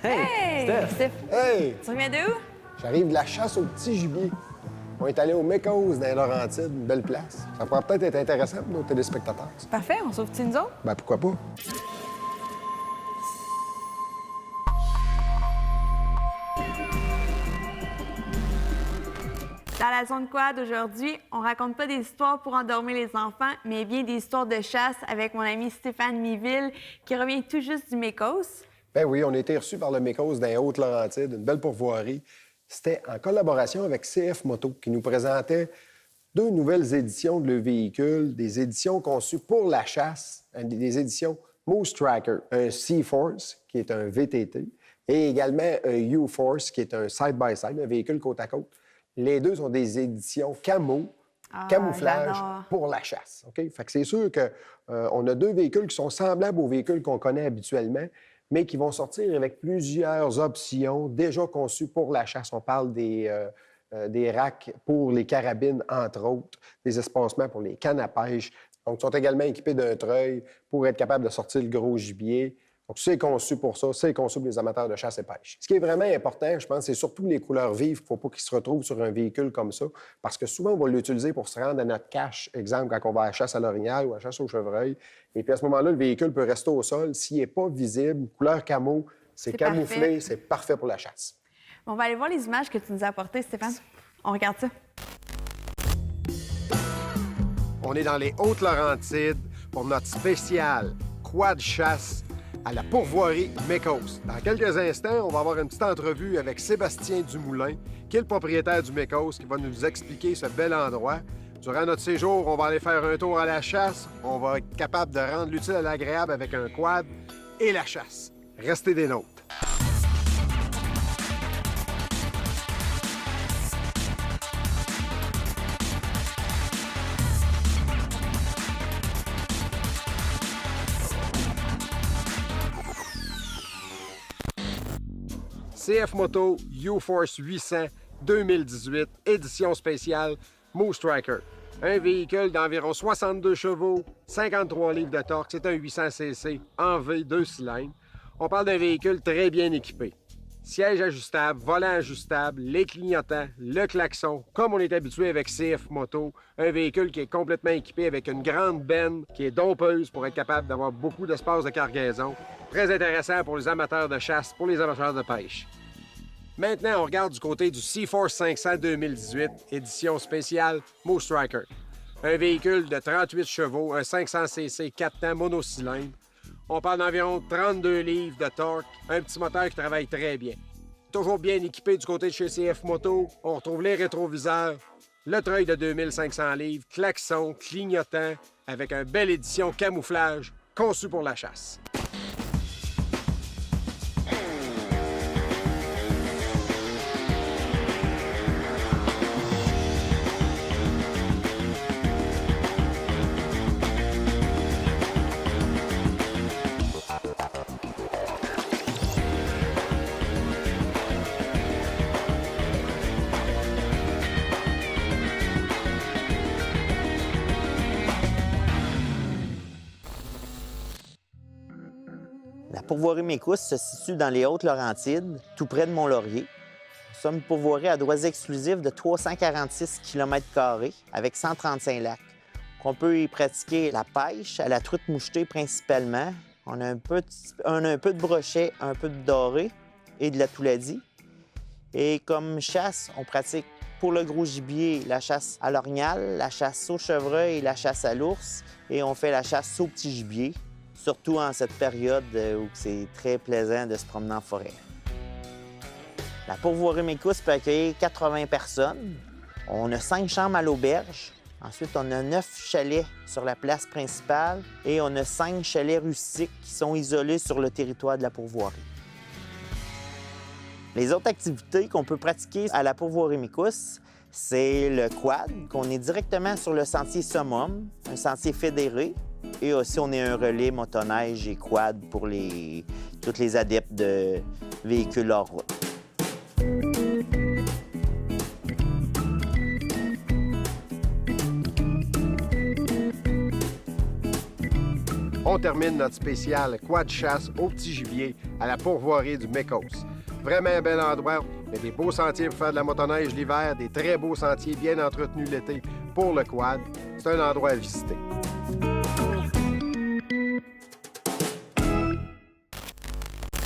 Hey! Steph. Hey! Tu reviens de où? J'arrive de la chasse au petit gibier. On est allé au Mécos dans les Laurentides, une belle place. Ça pourrait peut-être être intéressant pour nos téléspectateurs. ça. Parfait, on sauve-tu nous autres? Ben pourquoi pas? Dans la zone quad aujourd'hui, on raconte pas des histoires pour endormir les enfants, mais bien des histoires de chasse avec mon ami Stéphane Miville, qui revient tout juste du Mécos. Ben oui, on a été reçus par le Mécos dans les Hautes-Laurentides, une belle pourvoirie. C'était en collaboration avec CF Moto, qui nous présentait 2 nouvelles éditions de leur véhicule, des éditions conçues pour la chasse, des éditions Moose Tracker, un C-Force, qui est un VTT, et également un U-Force, qui est un side-by-side, un véhicule côte à côte. Les deux sont des éditions camouflage j'adore. pour la chasse. OK? Fait que c'est sûr qu'on a 2 véhicules qui sont semblables aux véhicules qu'on connaît habituellement, mais qui vont sortir avec plusieurs options déjà conçues pour la chasse. On parle des racks pour les carabines, entre autres, des espacements pour les cannes à pêche. Donc, ils sont également équipés d'un treuil pour être capable de sortir le gros gibier. Donc, c'est conçu pour ça, c'est conçu pour les amateurs de chasse et pêche. Ce qui est vraiment important, je pense, c'est surtout les couleurs vives. Il ne faut pas qu'ils se retrouvent sur un véhicule comme ça, parce que souvent, on va l'utiliser pour se rendre à notre cache. Exemple, quand on va à la chasse à l'orignal ou à la chasse au chevreuil. Et puis, à ce moment-là, le véhicule peut rester au sol. S'il n'est pas visible, couleur camo, c'est C'est camouflé, parfait. c'est parfait pour la chasse. On va aller voir les images que tu nous as apportées, Stéphane. On regarde ça. On est dans les Hautes-Laurentides pour notre spécial quad chasse à la pourvoirie Mécos. Dans quelques instants, on va avoir une petite entrevue avec Sébastien Dumoulin, qui est le propriétaire du Mécos, qui va nous expliquer ce bel endroit. Durant notre séjour, on va aller faire un tour à la chasse. On va être capable de rendre l'utile à l'agréable avec un quad et la chasse. Restez des nôtres. CF Moto U-Force 800 2018, édition spéciale Moose Tracker. Un véhicule d'environ 62 chevaux, 53 livres de torque. C'est un 800cc en V, 2 cylindres. On parle d'un véhicule très bien équipé. Siège ajustable, volant ajustable, les clignotants, le klaxon, comme on est habitué avec CF Moto. Un véhicule qui est complètement équipé avec une grande benne qui est dompeuse pour être capable d'avoir beaucoup d'espace de cargaison. Très intéressant pour les amateurs de chasse, pour les amateurs de pêche. Maintenant, on regarde du côté du C-Force 500 2018, édition spéciale Moose Tracker. Un véhicule de 38 chevaux, un 500cc 4 temps monocylindre. On parle d'environ 32 livres de torque, un petit moteur qui travaille très bien. Toujours bien équipé du côté de chez CF Moto, on retrouve les rétroviseurs, le treuil de 2500 livres, klaxon, clignotant, avec une belle édition camouflage conçue pour la chasse. La pourvoirie Mécos se situe dans les Hautes-Laurentides, tout près de Mont-Laurier. Nous sommes une pourvoirie à droits exclusifs de 346 km² avec 135 lacs. On peut y pratiquer la pêche à la truite mouchetée principalement. On a un peu de brochet, un peu de doré et de la touladie. Et comme chasse, on pratique pour le gros gibier la chasse à l'orignal, la chasse au chevreuil et la chasse à l'ours. Et on fait la chasse au petit gibier, surtout en cette période où c'est très plaisant de se promener en forêt. La pourvoirie Mécos peut accueillir 80 personnes. On a 5 chambres à l'auberge. Ensuite, on a 9 chalets sur la place principale et on a 5 chalets rustiques qui sont isolés sur le territoire de la pourvoirie. Les autres activités qu'on peut pratiquer à la pourvoirie Mécos, c'est le quad, qu'on est directement sur le sentier Summum, un sentier fédéré. Et aussi, on est un relais motoneige et quad pour tous les adeptes de véhicules hors route. On termine notre spécial quad chasse au petit gibier à la pourvoirie du Mécos. Vraiment un bel endroit. Il y a des beaux sentiers pour faire de la motoneige l'hiver, des très beaux sentiers bien entretenus l'été pour le quad. C'est un endroit à visiter.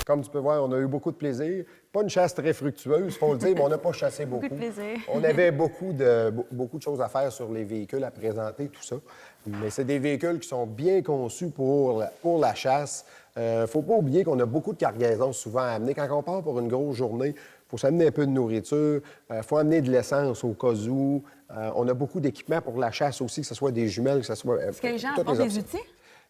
Comme tu peux voir, on a eu beaucoup de plaisir. Pas une chasse très fructueuse, il faut le dire, mais on n'a pas chassé beaucoup. Beaucoup de plaisir. On avait beaucoup de choses à faire sur les véhicules, à présenter, tout ça. Mais c'est des véhicules qui sont bien conçus pour la chasse. Faut pas oublier qu'on a beaucoup de cargaisons souvent à amener. Quand on part pour une grosse journée, il faut s'amener un peu de nourriture, il faut amener de l'essence au cas où. On a beaucoup d'équipements pour la chasse aussi, que ce soit des jumelles, que ce soit... Est-ce que les gens apportent des outils?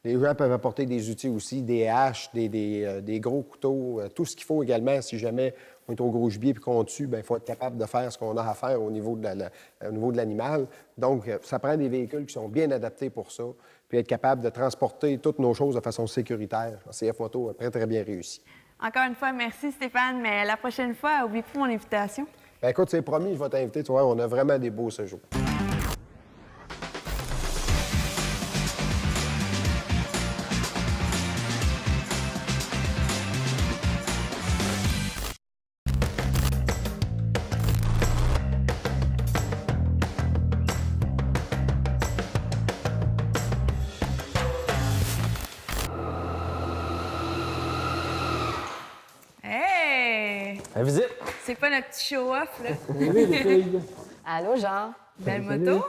Les gens peuvent apporter des outils aussi, des haches, des gros couteaux, tout ce qu'il faut également. Si jamais on est au gros gibier et qu'on tue, il faut être capable de faire ce qu'on a à faire au niveau de l'animal. Donc, ça prend des véhicules qui sont bien adaptés pour ça, puis être capable de transporter toutes nos choses de façon sécuritaire. CF Moto a très, très bien réussi. Encore une fois, merci Stéphane, mais la prochaine fois, oublie pas mon invitation. Bien, écoute, c'est promis, je vais t'inviter. Tu vois, on a vraiment des beaux séjours. Hey! La visite. C'est pas notre petit show-off, là? Oui, les filles. Allô, Jean? Belle moto.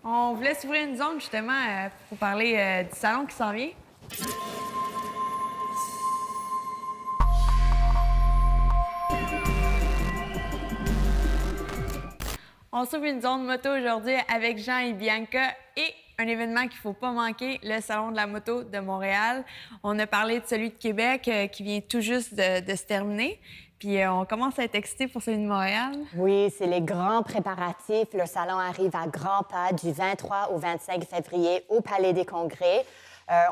On voulait s'ouvrir une zone, justement, pour parler du salon qui s'en vient. On s'ouvre une zone moto aujourd'hui avec Jean et Bianca et un événement qu'il ne faut pas manquer, le Salon de la moto de Montréal. On a parlé de celui de Québec qui vient tout juste de se terminer. Puis on commence à être excités pour celui de Montréal. Oui, c'est les grands préparatifs. Le salon arrive à grands pas du 23 au 25 février au Palais des Congrès.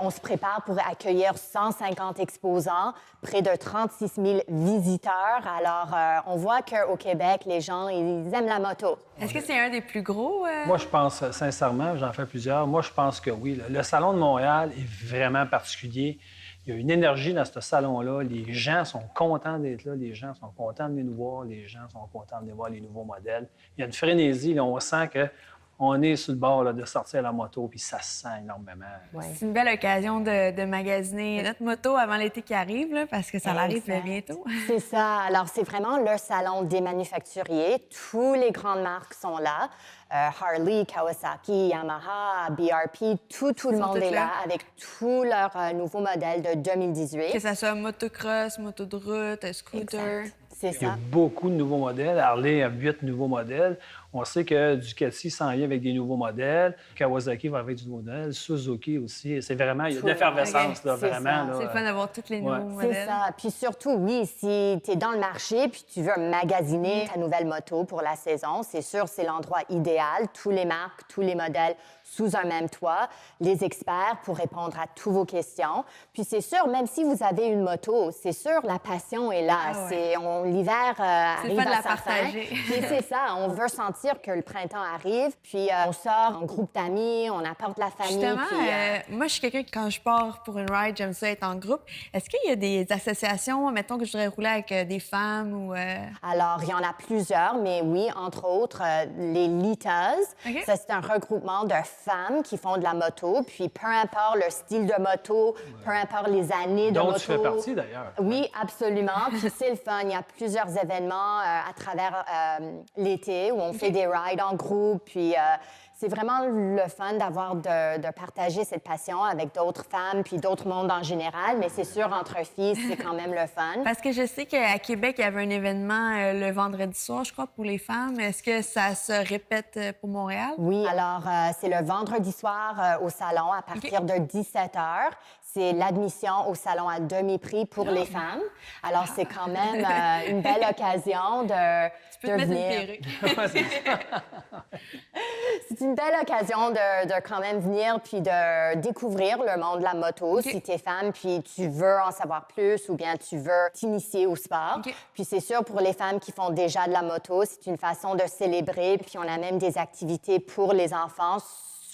On se prépare pour accueillir 150 exposants, près de 36 000 visiteurs. Alors, on voit qu'au Québec, les gens, ils aiment la moto. Est-ce que c'est un des plus gros? Moi, je pense, sincèrement, j'en fais plusieurs, moi, je pense que oui. Le Salon de Montréal est vraiment particulier. Il y a une énergie dans ce salon-là. Les gens sont contents d'être là. Les gens sont contents de venir nous voir. Les gens sont contents de venir voir les nouveaux modèles. Il y a une frénésie. Là, on sent qu'on est sur le bord là, de sortir la moto, puis ça se sent énormément. Ouais. C'est une belle occasion de magasiner notre moto avant l'été qui arrive, là, parce que ça arrive bientôt. C'est ça. Alors, c'est vraiment le salon des manufacturiers. Tous les grandes marques sont là. Harley, Kawasaki, Yamaha, BRP, tout le monde est là avec tous leurs nouveaux modèles de 2018. Que ça soit motocross, moto de route, scooter. Exact. C'est Il y a ça. beaucoup de nouveaux modèles. Harley a 8 nouveaux modèles. On sait que Ducati s'en vient avec des nouveaux modèles. Kawasaki va avec du nouveau modèle. Suzuki aussi. C'est vraiment... Il y a de l'effervescence, là, c'est vraiment. ça. Là. C'est le fun d'avoir tous les nouveaux C'est modèles. ça. Puis surtout, oui, si tu es dans le marché puis tu veux magasiner ta nouvelle moto pour la saison, c'est sûr, c'est l'endroit idéal. Tous les marques, tous les modèles sous un même toit, les experts pour répondre à toutes vos questions. Puis c'est sûr, même si vous avez une moto, c'est sûr, la passion est là. Ah ouais. L'hiver arrive fun de à la sa partager. fin. Puis c'est ça, on veut sentir que le printemps arrive, puis on sort en groupe d'amis, on apporte la famille. Justement, puis, moi, je suis quelqu'un qui, quand je pars pour une ride, j'aime ça être en groupe. Est-ce qu'il y a des associations, mettons que je voudrais rouler avec des femmes ou... Alors, il y en a plusieurs, mais oui, entre autres, les Litas. OK. Ça, c'est un regroupement de femmes qui font de la moto. Puis, peu importe le style de moto, peu importe les années de Dont moto. tu fais partie, d'ailleurs. Oui, absolument. Puis, c'est le fun. Il y a plusieurs événements à travers l'été où on fait des rides en groupe. Puis, c'est vraiment le fun de partager cette passion avec d'autres femmes puis d'autres mondes en général. Mais c'est sûr, entre filles, c'est quand même le fun. Parce que je sais qu'à Québec, il y avait un événement le vendredi soir, je crois, pour les femmes. Est-ce que ça se répète pour Montréal? Oui, alors c'est le vendredi soir au salon à partir de 17 h. C'est l'admission au salon à demi-prix pour les femmes. Alors, c'est quand même une belle occasion de Tu peux te mettre venir. une perruque. C'est une belle occasion de quand même venir puis de découvrir le monde de la moto si tu es femme puis tu veux en savoir plus ou bien tu veux t'initier au sport. OK. Puis c'est sûr, pour les femmes qui font déjà de la moto, c'est une façon de célébrer. Puis on a même des activités pour les enfants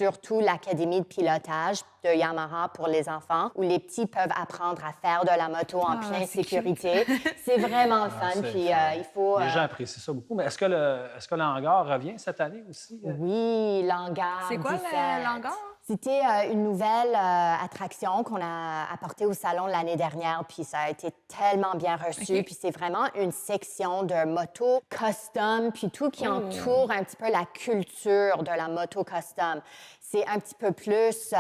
surtout l'Académie de pilotage de Yamaha pour les enfants, où les petits peuvent apprendre à faire de la moto en pleine sécurité. C'est vraiment le fun, puis il faut... Les gens apprécient ça beaucoup. Mais est-ce que l'hangar revient cette année aussi? Oui, l'hangar. C'est quoi 17. l'hangar? C'était une nouvelle attraction qu'on a apportée au salon l'année dernière, puis ça a été tellement bien reçu. OK. Puis c'est vraiment une section de moto custom, puis tout qui entoure un petit peu la culture de la moto custom. C'est un petit peu plus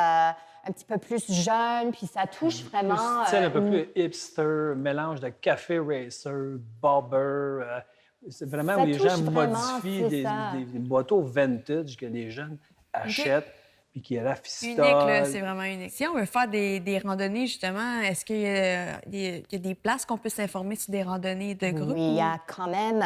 jeune, puis ça touche vraiment... Style un peu plus hipster, mélange de café racer, bobber. C'est vraiment Ça où les gens touche vraiment, modifient c'est ça. des motos vintage que les jeunes achètent puis qui rafistolent. Unique, là, c'est vraiment unique. Si on veut faire des randonnées, justement, est-ce qu'il y a des places qu'on peut s'informer sur des randonnées de groupe? Oui, il y a quand même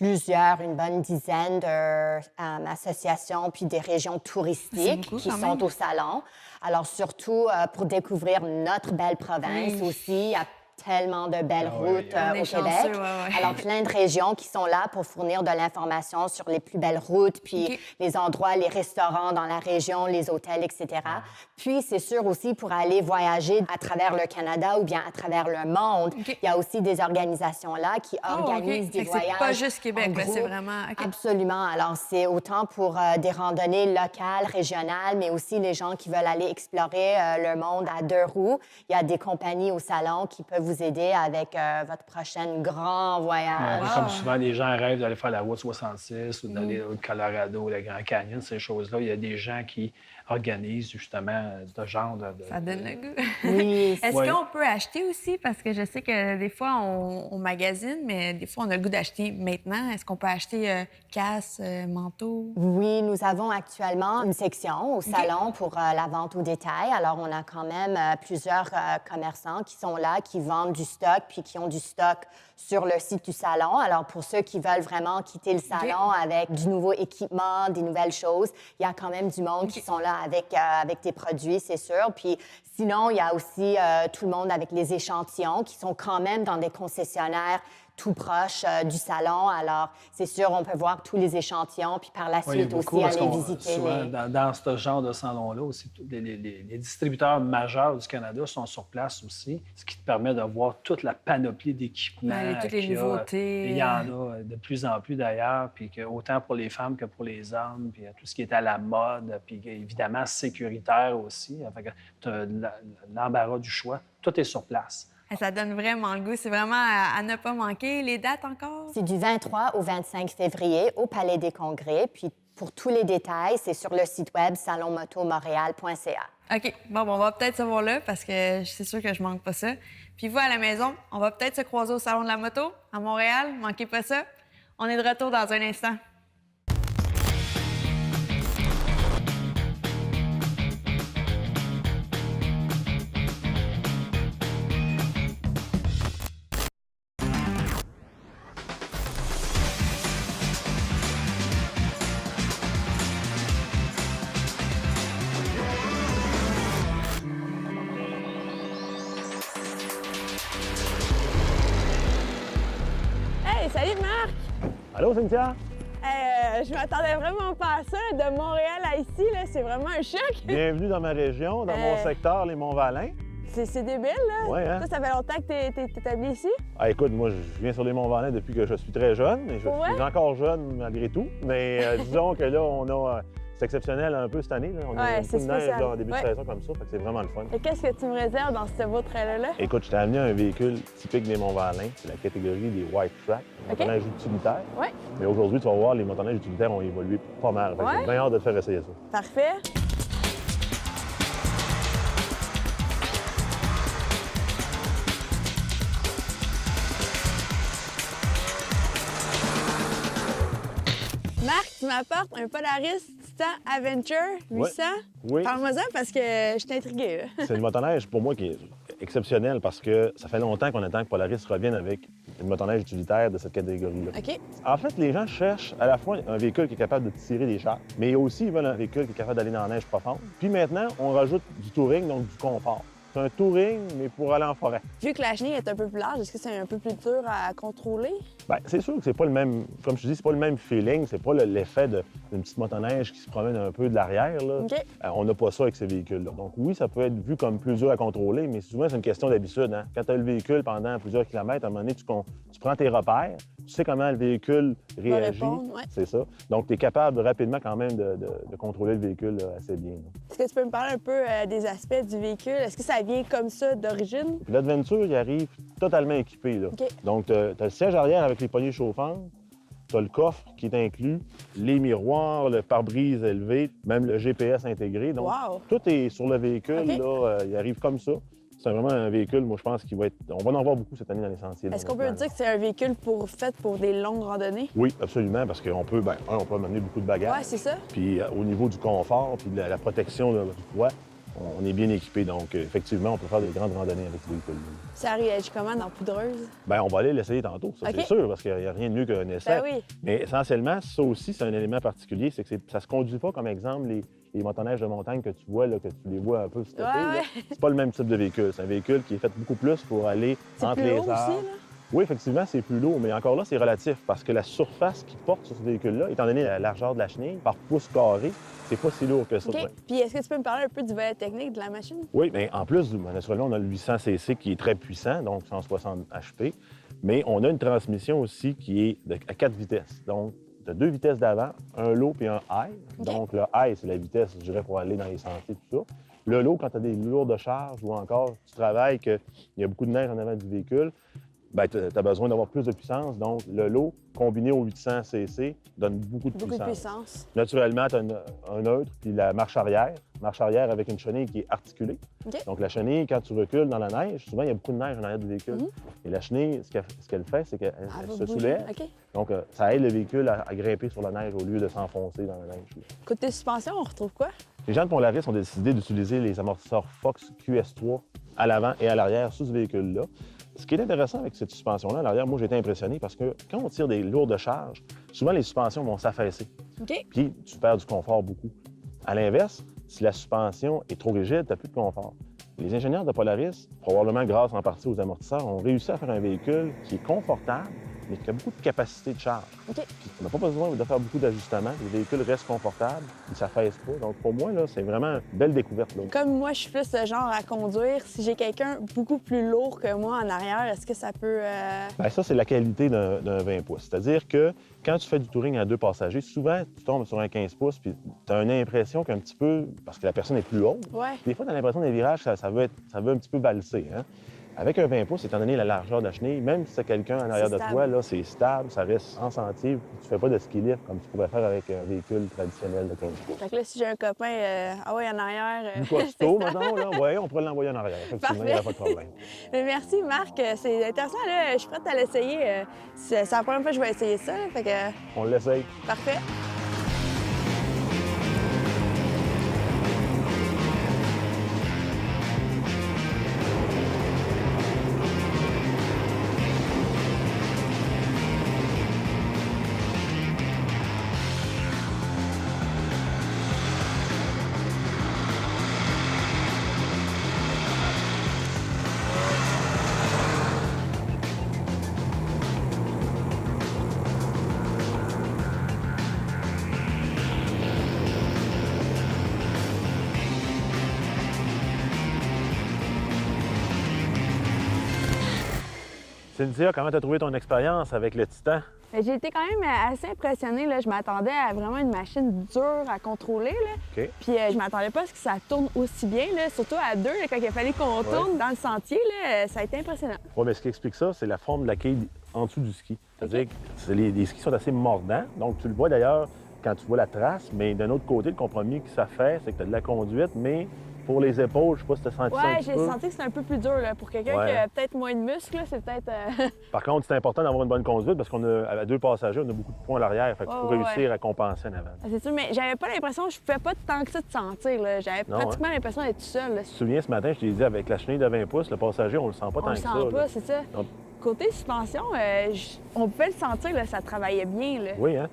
une bonne dizaine d'associations puis des régions touristiques C'est beaucoup, qui quand sont même. au salon. Alors, surtout pour découvrir notre belle province Oui. aussi, il y a tellement de belles routes On est au chanceux, Québec. ouais. Alors, plein de régions qui sont là pour fournir de l'information sur les plus belles routes, puis OK. les endroits, les restaurants dans la région, les hôtels, etc. Puis, c'est sûr aussi pour aller voyager à travers le Canada ou bien à travers le monde, OK. il y a aussi des organisations là qui organisent OK. des Fait que c'est voyages. pas juste Québec, en là, c'est groupe. vraiment- OK. Absolument. Alors, c'est autant pour des randonnées locales, régionales, mais aussi les gens qui veulent aller explorer le monde à 2 roues. Il y a des compagnies au salon qui peuvent vous aider avec votre prochain grand voyage. Comme souvent, les gens rêvent d'aller faire la route 66 ou d'aller au Colorado, le Grand Canyon, ces choses-là. Il y a des gens qui organisent justement ce genre de... Ça donne le goût. Oui, Est-ce Ouais. qu'on peut acheter aussi? Parce que je sais que des fois, on magasine, mais des fois, on a le goût d'acheter maintenant. Est-ce qu'on peut acheter casse, manteau? Oui, nous avons actuellement une section au salon pour la vente au détail. Alors, on a quand même plusieurs commerçants qui sont là, qui vendent du stock, puis qui ont du stock sur le site du salon. Alors, pour ceux qui veulent vraiment quitter le salon avec du nouveau équipement, des nouvelles choses, il y a quand même du monde qui sont là avec des produits, c'est sûr. Puis sinon, il y a aussi tout le monde avec les échantillons qui sont quand même dans des concessionnaires tout proche du salon. Alors, c'est sûr, on peut voir tous les échantillons, puis par la Oui, il y a suite beaucoup, aussi parce aller qu'on- visiter souvent, les... dans ce genre de salon-là, aussi, les distributeurs majeurs du Canada sont sur place aussi, ce qui te permet de voir toute la panoplie d'équipements. Ouais, toutes les qu'il y a. nouveautés. Et il y en a de plus en plus d'ailleurs, puis que, autant pour les femmes que pour les hommes, puis tout ce qui est à la mode, puis évidemment sécuritaire aussi. Fait que tu as l'embarras du choix. Tout est sur place. Ça donne vraiment le goût. C'est vraiment à ne pas manquer. Les dates encore? C'est du 23 au 25 février au Palais des Congrès. Puis pour tous les détails, c'est sur le site web salonmotomontréal.ca. OK. Bon, on va peut-être se voir là parce que c'est sûr que je manque pas ça. Puis vous, à la maison, on va peut-être se croiser au Salon de la moto à Montréal. Manquez pas ça. On est de retour dans un instant. Hey, salut Marc! Allô, Cynthia? Je m'attendais vraiment pas à ça. De Montréal à ici, là, c'est vraiment un choc. Bienvenue dans ma région, dans mon secteur, les Monts-Valin. C'est débile, là. Ouais, hein? Toi, ça fait longtemps que t'es établi ici? Ah, écoute, moi, je viens sur les Monts-Valin depuis que je suis très jeune, mais je Ouais? suis encore jeune malgré tout. Mais disons que là, on a... c'est exceptionnel un peu cette année. Là. On a Ouais, beaucoup c'est de neige spécial. là, en début Ouais. de saison comme ça, fait que c'est vraiment le fun. Et qu'est-ce que tu me réserves dans ce beau trailer-là? Écoute, je t'ai amené un véhicule typique des Monts-Valin. C'est la catégorie des White Track, les OK. motoneiges utilitaires. Ouais. Mais aujourd'hui, tu vas voir, les motoneiges utilitaires ont évolué pas mal. Fait que Ouais? j'ai bien hâte de te faire essayer ça. Parfait. Marc, tu m'apportes un Polaris Titan Adventure 800. Oui. Parle-moi-en parce que je suis intriguée. Là. C'est une motoneige pour moi qui est exceptionnelle parce que ça fait longtemps qu'on attend que Polaris revienne avec une motoneige utilitaire de cette catégorie-là. OK. En fait, les gens cherchent à la fois un véhicule qui est capable de tirer des charges, mais aussi ils veulent un véhicule qui est capable d'aller dans la neige profonde. Puis maintenant, on rajoute du touring, donc du confort. C'est un touring, mais pour aller en forêt. Vu que la chenille est un peu plus large, est-ce que c'est un peu plus dur à contrôler? Bien, c'est sûr que c'est pas le même, comme je te dis, c'est pas le même feeling, c'est pas l'effet d'une petite motoneige qui se promène un peu de l'arrière, là. OK. On n'a pas ça avec ces véhicules-là. Donc oui, ça peut être vu comme plus dur à contrôler, mais souvent c'est une question d'habitude, hein. Quand tu as le véhicule pendant plusieurs kilomètres, à un moment donné, tu prends tes repères, tu sais comment le véhicule réagit. répondre, ouais. C'est ça. Donc tu es capable rapidement quand même de contrôler le véhicule là, assez bien, là. Est-ce que tu peux me parler un peu des aspects du véhicule? Est-ce que ça vient comme ça d'origine? Puis l'Adventure, il arrive totalement équipé, là. OK. Donc, tu as le siège arrière avec les poignées chauffantes, tu as le coffre qui est inclus, les miroirs, le pare-brise élevé, même le GPS intégré. Donc, Wow! tout est sur le véhicule, OK. là, il arrive comme ça. C'est vraiment un véhicule, moi, je pense qu'il va être... On va en voir beaucoup cette année dans les sentiers. Est-ce qu'on peut dire que c'est un véhicule fait pour des longues randonnées? Oui, absolument, parce qu'on peut, on peut amener beaucoup de bagages. Ouais, c'est ça. Puis au niveau du confort, puis de la protection là, du froid, on est bien équipé. Donc, effectivement, on peut faire des grandes randonnées avec ce véhicule. Ça réagit comment dans Poudreuse? Bien, on va aller l'essayer tantôt, ça, OK. c'est sûr, parce qu'il n'y a rien de mieux qu'un essai. Ben oui. Mais essentiellement, ça aussi, c'est un élément particulier, c'est que ça se conduit pas comme exemple les motoneiges de montagne que tu vois, là, que tu les vois un peu stoppés. Ouais, là. C'est pas le même type de véhicule. C'est un véhicule qui est fait beaucoup plus pour aller C'est entre plus les lourd arbres. aussi, là? Oui, effectivement, c'est plus lourd, mais encore là, c'est relatif parce que la surface qui porte sur ce véhicule-là, étant donné la largeur de la chenille, par pouce carré, c'est pas si lourd que ça. OK. Ouais. Puis est-ce que tu peux me parler un peu du volet technique de la machine? Oui, mais en plus, naturellement, on a le 800 cc qui est très puissant, donc 160 HP, mais on a une transmission aussi qui est à 4 vitesses. Donc, tu as 2 vitesses d'avant, un low puis un high. OK. Donc, le high, c'est la vitesse, je dirais, pour aller dans les sentiers, tout ça. Le low, quand tu as des lourdes charges ou encore tu travailles qu'il y a beaucoup de neige en avant du véhicule, bien, tu as besoin d'avoir plus de puissance. Donc, le low combiné au 800 cc donne beaucoup de Beaucoup de puissance. puissance. Naturellement, tu as un neutre, puis la marche arrière. Marche arrière avec une chenille qui est articulée. OK. Donc, la chenille, quand tu recules dans la neige, souvent, il y a beaucoup de neige en arrière du véhicule. Et la chenille, ce qu'elle fait, c'est qu'elle Elle va se bouger. soulève. OK. Donc, ça aide le véhicule à grimper sur la neige au lieu de s'enfoncer dans la neige. Côté suspension, on retrouve quoi? Les gens de Polaris ont décidé d'utiliser les amortisseurs Fox QS3 à l'avant et à l'arrière sur ce véhicule-là. Ce qui est intéressant avec cette suspension-là, à l'arrière, moi, j'ai été impressionné parce que quand on tire des lourdes charges, souvent, les suspensions vont s'affaisser. OK. Puis, tu perds du confort beaucoup. À l'inverse, si la suspension est trop rigide, tu n'as plus de confort. Les ingénieurs de Polaris, probablement grâce en partie aux amortisseurs, ont réussi à faire un véhicule qui est confortable, mais qui a beaucoup de capacité de charge. OK. Puis, on n'a pas besoin de faire beaucoup d'ajustements. Le véhicule reste confortable, il ne s'affaisse pas. Donc, pour moi, là, c'est vraiment une belle découverte, là. Comme moi, je suis plus le genre à conduire, si j'ai quelqu'un beaucoup plus lourd que moi en arrière, est-ce que ça peut... Bien, ça, c'est la qualité d'un 20 pouces. C'est-à-dire que quand tu fais du touring à 2 passagers, souvent, tu tombes sur un 15 pouces, puis tu as une impression qu'un petit peu, parce que la personne est plus haute, Ouais. des fois, tu as l'impression que les virages, ça veut un petit peu valser, hein? Avec un 20 pouces, étant donné la largeur de la chenille, même si c'est quelqu'un en arrière de stable. toi, là, c'est stable, ça reste en sentier, puis tu fais pas de ski lift comme tu pourrais faire avec un véhicule traditionnel de 15 pouces. Fait que là, si j'ai un copain, ah ouais, en arrière... Du costaud, maintenant, là, ouais, on pourrait l'envoyer en arrière. Effectivement, il n'y a pas de problème. Mais merci, Marc. C'est intéressant, là. Je suis prête à l'essayer. C'est la première fois que je vais essayer ça, là. Fait que, On l'essaye. parfait. Cynthia, comment tu as trouvé ton expérience avec le Titan? J'ai été quand même assez impressionnée. Là. Je m'attendais à vraiment une machine dure à contrôler. Là. OK. Puis je m'attendais pas à ce que ça tourne aussi bien, là. Surtout à deux, là, quand il a fallu qu'on tourne dans le sentier. Là, ça a été impressionnant. Oui, mais ce qui explique ça, c'est la forme de la quille en dessous du ski. C'est-à-dire que les skis sont assez mordants. Donc, tu le vois d'ailleurs quand tu vois la trace, mais d'un autre côté, le compromis que ça fait, c'est que tu as de la conduite, mais pour les épaules, je sais pas si tu as senti ça un Ouais, petit j'ai peu. senti que c'était un peu plus dur. Là. Pour quelqu'un Ouais. qui a peut-être moins de muscles, là, c'est peut-être... Par contre, c'est important d'avoir une bonne conduite parce qu'on a, à 2 passagers, on a beaucoup de points à l'arrière. Fait qu'il faut Ouais, réussir à compenser en avant. C'est sûr, mais j'avais pas l'impression, je pouvais pas tant que ça de sentir. Là. J'avais Non, pratiquement l'impression d'être tout seul. Là. Tu te souviens, ce matin, je t'ai dit, avec la chenille de 20 pouces, le passager, on le sent pas On tant le que sent ça. pas, là. c'est ça. Donc, Côté suspension, on pouvait le sentir, là, ça travaillait bien. Là. Oui, hein?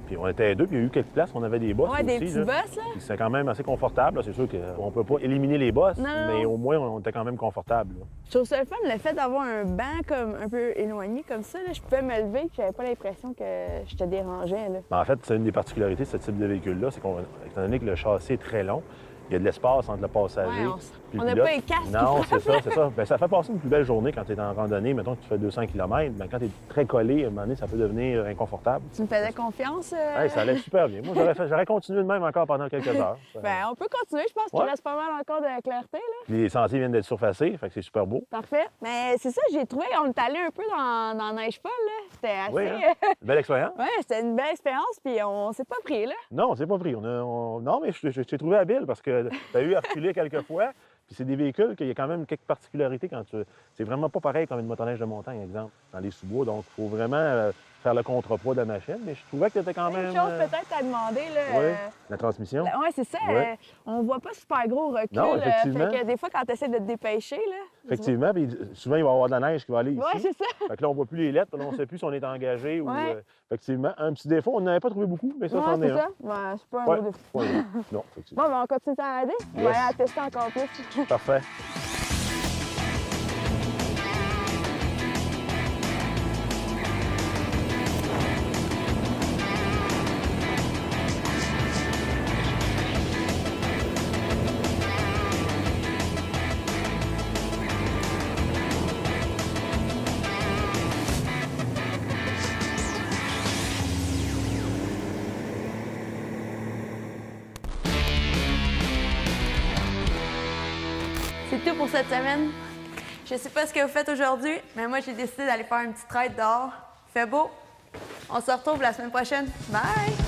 Puis on était à deux, puis il y a eu quelques places, on avait des bosses Ouais, aussi. des petits là. bosses, là. Puis c'est quand même assez confortable. là. C'est sûr qu'on ne peut pas éliminer les bosses, Non. mais au moins, on était quand même confortable. là. Je trouve ça le fun, le fait d'avoir un banc comme un peu éloigné comme ça. Là, je pouvais me lever et j'avais pas l'impression que je te dérangeais. Là. Mais en fait, c'est une des particularités de ce type de véhicule-là, c'est qu'étant donné que le châssis est très long, il y a de l'espace entre le passager. Ouais, puis le on n'a pilote. pas les casques qui Non, c'est frappent, ça, c'est ça. Bien, ça fait passer une plus belle journée quand tu es en randonnée. Mettons que tu fais 200 km, bien, quand tu es très collé, à un moment donné, ça peut devenir inconfortable. Tu me faisais confiance? Hey, ça allait super bien. Moi, j'aurais continué de même encore pendant quelques heures. Ben, on peut continuer. Je pense qu'il Ouais. reste pas mal encore de clarté. Là. Les sentiers viennent d'être surfacés, fait que c'est super beau. Parfait. Mais c'est ça, j'ai trouvé, on est allé un peu dans la neige folle. Là. C'était assez... Oui, hein? Belle expérience. Ouais, c'était une belle expérience, puis on s'est pas pris, là. Non, c'est pas pris. Non, mais je t'ai trouvé habile parce que tu as eu à reculer quelques fois. Puis c'est des véhicules qu'il y a quand même quelques particularités quand tu. C'est vraiment pas pareil comme une motoneige de montagne, exemple, dans les sous-bois. Donc, il faut vraiment faire le contrepoids de la machine. Mais je trouvais que tu étais quand même. Une chose peut-être à demander, là. Oui, la transmission. Oui, c'est ça. Ouais. On voit pas super gros recul. Non, effectivement. Fait que des fois, quand tu essaies de te dépêcher, là. Effectivement, puis souvent, il va y avoir de la neige qui va aller ici. Oui, c'est ça. Fait que là, on voit plus les lettres, là, on ne sait plus si on est engagé ou. Ouais. Effectivement, un petit défaut, on n'avait pas trouvé beaucoup, mais ça, Ouais, c'en est c'est un. ça. Ouais, c'est pas un Ouais. gros défi. Ouais, non, effectivement. Bon, ben, on continue à aller. On va Yes. aller à tester encore plus. Parfait. C'est tout pour cette semaine. Je sais pas ce que vous faites aujourd'hui, mais moi, j'ai décidé d'aller faire une petite ride dehors. Il fait beau. On se retrouve la semaine prochaine. Bye!